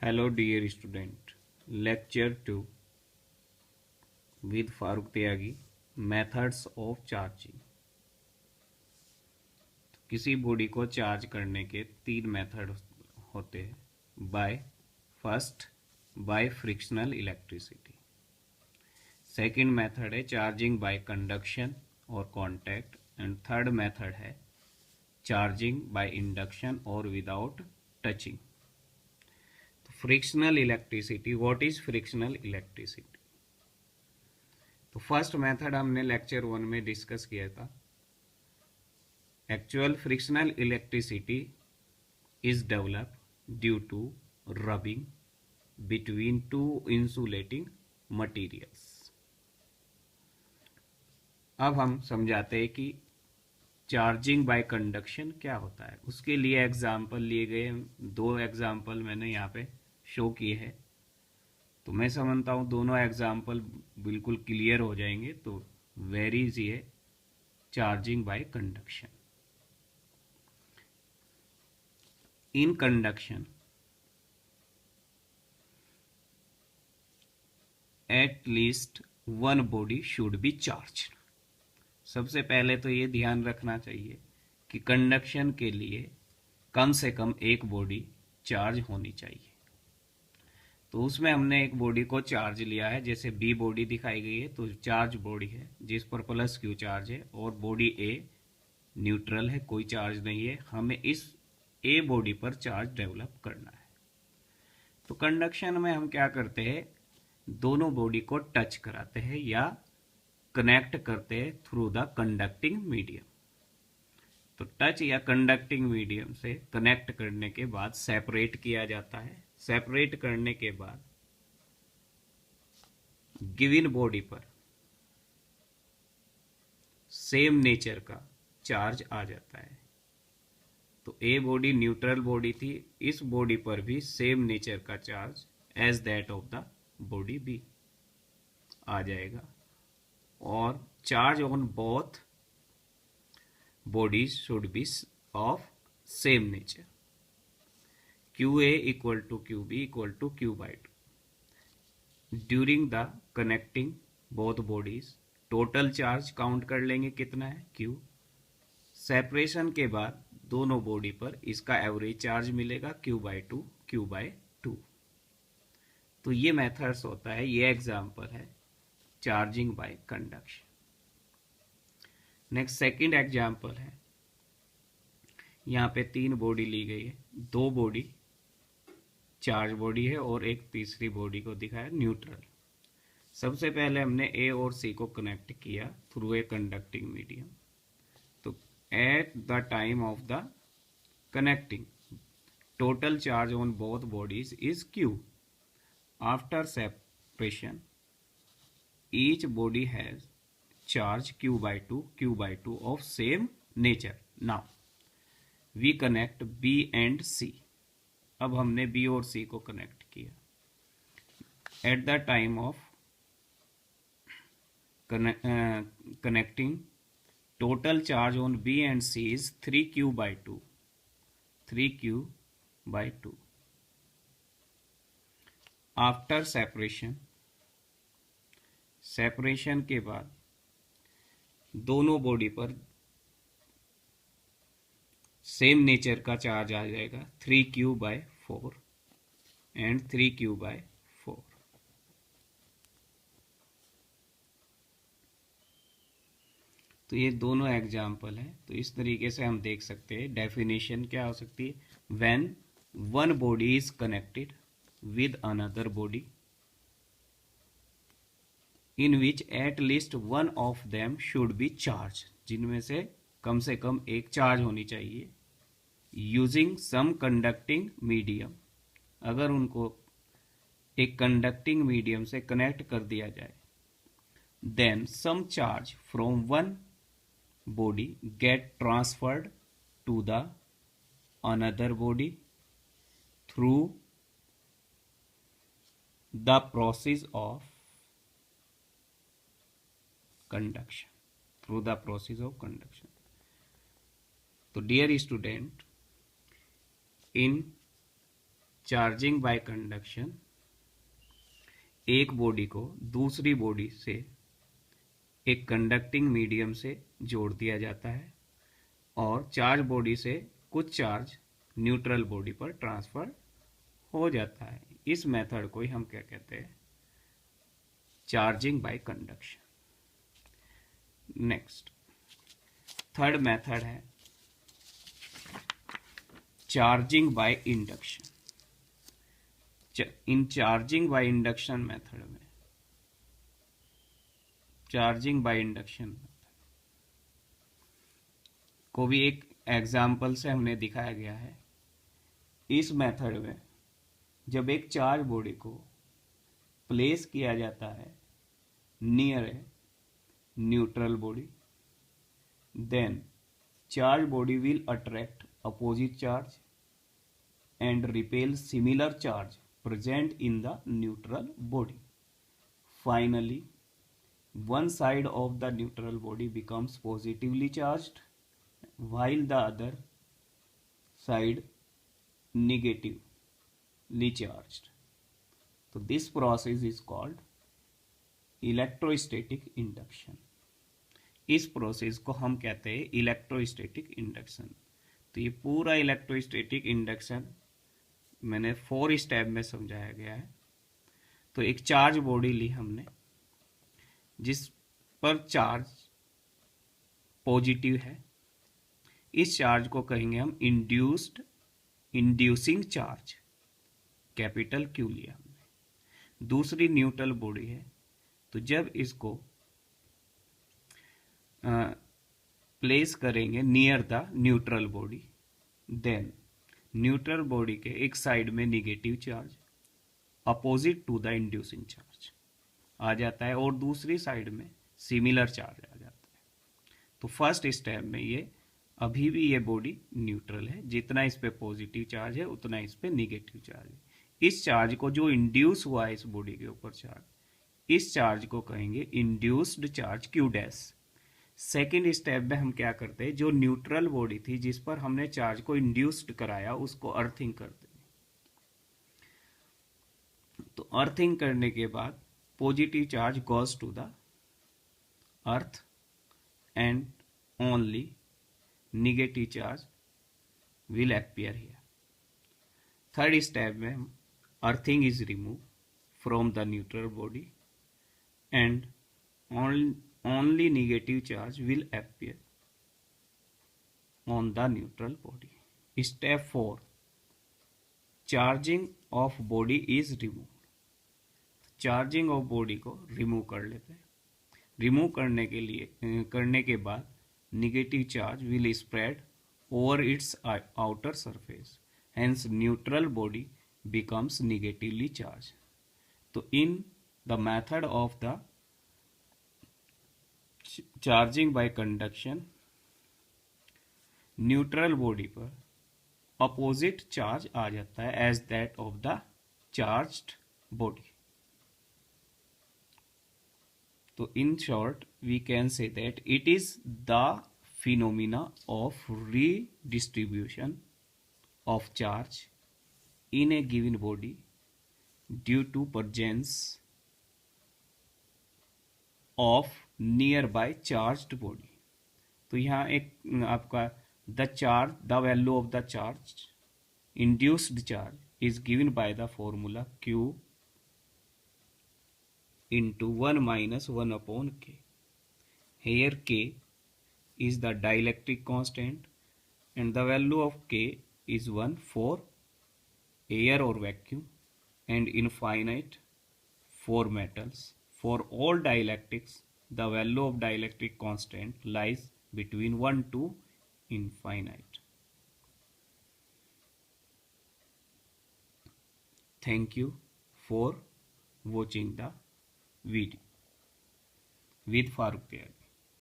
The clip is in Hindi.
Hello dear student, lecture 2 with Farooq Tyagi, methods of charging। किसी बॉडी को चार्ज करने के तीन मेथड होते हैं। First by frictional electricity. Second method है चार्जिंग बाय कंडक्शन और कांटेक्ट एंड थर्ड मेथड है चार्जिंग बाय इंडक्शन और without touching. Frictional electricity, what is frictional electricity? तो फर्स्ट मेथड हमने लेक्चर 1 में डिस्कस किया था। Actual frictional electricity is develop due to rubbing between two insulating materials. अब हम समझाते हैं कि चार्जिंग बाय कंडक्शन क्या होता है। उसके लिए एग्जाम्पल लिए गए, दो एग्जाम्पल मैंने यहाँ पे शो किए हैं। तो मैं समझता हूँ दोनों एग्जाम्पल बिल्कुल क्लियर हो जाएंगे। तो वेरी इजी है charging by conduction. In conduction at least one body should be charge. सबसे पहले तो ये ध्यान रखना चाहिए कि कंडक्शन के लिए कम से कम एक बॉडी चार्ज होनी चाहिए। तो उसमें हमने एक बॉडी को चार्ज लिया है, जैसे बी बॉडी दिखाई गई है तो चार्ज बॉडी है जिस पर प्लस क्यू चार्ज है, और बॉडी ए न्यूट्रल है, कोई चार्ज नहीं है। हमें इस ए बॉडी पर चार्ज डेवलप करना है। तो कंडक्शन में हम क्या करते हैं, दोनों बॉडी को टच कराते हैं या कनेक्ट करते हैं थ्रू द कंडक्टिंग मीडियम। तो टच या कंडक्टिंग मीडियम से कनेक्ट करने के बाद सेपरेट किया जाता है। सेपरेट करने के बाद गिवन बॉडी पर सेम नेचर का चार्ज आ जाता है। तो ए बॉडी न्यूट्रल बॉडी थी, इस बॉडी पर भी सेम नेचर का charge as that of the body B आ जाएगा। और charge on both bodies should be of same nature. QA equal to QB equal to Q by 2. During the connecting both bodies, total charge count कर लेंगे कितना है Q। सेपरेशन के बाद दोनों बॉडी पर इसका एवरेज चार्ज मिलेगा Q by 2 Q by 2। तो ये मेथड्स होता है, ये एग्जाम्पल है charging by conduction. Next second example है, यहाँ पे तीन बॉडी ली गई है, दो बॉडी चार्ज बॉडी है और एक तीसरी बॉडी को दिखाया न्यूट्रल। सबसे पहले हमने ए और सी को कनेक्ट किया थ्रू ए कंडक्टिंग मीडियम। तो at the time of the connecting total charge on both bodies is Q. After separation each body has charge q by 2 of same nature. Now we connect B and C. अब हमने B और C को कनेक्ट किया। At the time of connecting total charge on B and C is 3q by 2 3q by 2। After separation के बाद दोनों बॉडी पर सेम नेचर का चार्ज आ जाएगा 3q by 4 and 3q by 4। तो ये दोनों एग्जाम्पल हैं। तो इस तरीके से हम देख सकते हैं डेफिनेशन क्या हो सकती है, when one body is connected with another body in which at least one of them should be charge, जिनमें से कम एक चार्ज होनी चाहिए, यूजिंग सम कंडक्टिंग मीडियम। अगर उनको एक कंडक्टिंग मीडियम से कनेक्ट कर दिया जाए, then some charge from one body get transferred to the another body through the process of conduction, through the process of conduction. So dear student, in charging by conduction, एक बॉडी को दूसरी बॉडी से एक कंडक्टिंग मीडियम से जोड़ दिया जाता है और चार्ज बॉडी से कुछ चार्ज न्यूट्रल बॉडी पर ट्रांसफर हो जाता है। इस मेथड को ही हम क्या कहते हैं, charging by conduction. Next, third method है charging by induction. In charging by induction method में, चार्जिंग बाय इंडक्शन को भी एक एग्जाम्पल से हमने दिखाया गया है। इस मेथड में जब एक चार्ज बॉडी को प्लेस किया जाता है near a neutral body, then charge body will attract opposite charge and repel similar charge present in the neutral body. Finally, one side of the neutral body becomes positively charged while the other side negatively charged. So this process is called electrostatic induction. इस प्रोसेस को हम कहते हैं इलेक्ट्रोस्टैटिक इंडक्शन। तो ये पूरा इलेक्ट्रोस्टैटिक इंडक्शन मैंने 4 स्टेप में समझाया गया है। तो एक चार्ज बॉडी ली हमने जिस पर चार्ज पॉजिटिव है, इस चार्ज को कहेंगे हम इंड्यूसिंग चार्ज, कैपिटल क्यू लिया हमने। दूसरी न्यूट्रल बॉडी है, तो जब इसको प्लेस करेंगे near the neutral body, then neutral body के एक साइड में negative charge opposite to the inducing charge आ जाता है और दूसरी साइड में सिमिलर चार्ज आ जाता है। तो फर्स्ट स्टेप में ये अभी भी ये बॉडी न्यूट्रल है, जितना इस पे पॉजिटिव चार्ज है उतना इस पे निगेटिव चार्ज है। इस चार्ज को जो इंड्यूस हुआ है इस बॉडी के ऊपर चार्ज, इस चार्ज को कहेंगे induced charge Q dash. Second step में हम क्या करते हैं, जो न्यूट्रल बॉडी थी जिस पर हमने चार्ज को इंड्यूस्ड कराया उसको अर्थिंग करते हैं। तो अर्थिंग करने के बाद positive charge goes to the earth and only negative charge will appear here. Third step में earthing is remove from the neutral body and only negative charge will appear on the neutral body. Step 4, charging of body is removed. Charging of body को रिमूव कर लेते हैं। रिमूव करने के बाद negative charge will spread over its outer surface, hence neutral body becomes negatively charge. तो in the method of the charging by conduction, neutral body पर अपोजिट चार्ज आ जाता है as that of the charged body. तो in short we can say that it is the phenomena of redistribution of charge in A given body due to presence of nearby charged body. तो यहाँ एक आपका the value of the charge induced charge is given by the formula Q into 1 minus 1 upon K. Here K is the dielectric constant and the value of K is 1 for air or vacuum and infinite for metals. For all dielectrics, the value of dielectric constant lies between 1 to infinite. Thank you for watching the video with Farooq Tyagi.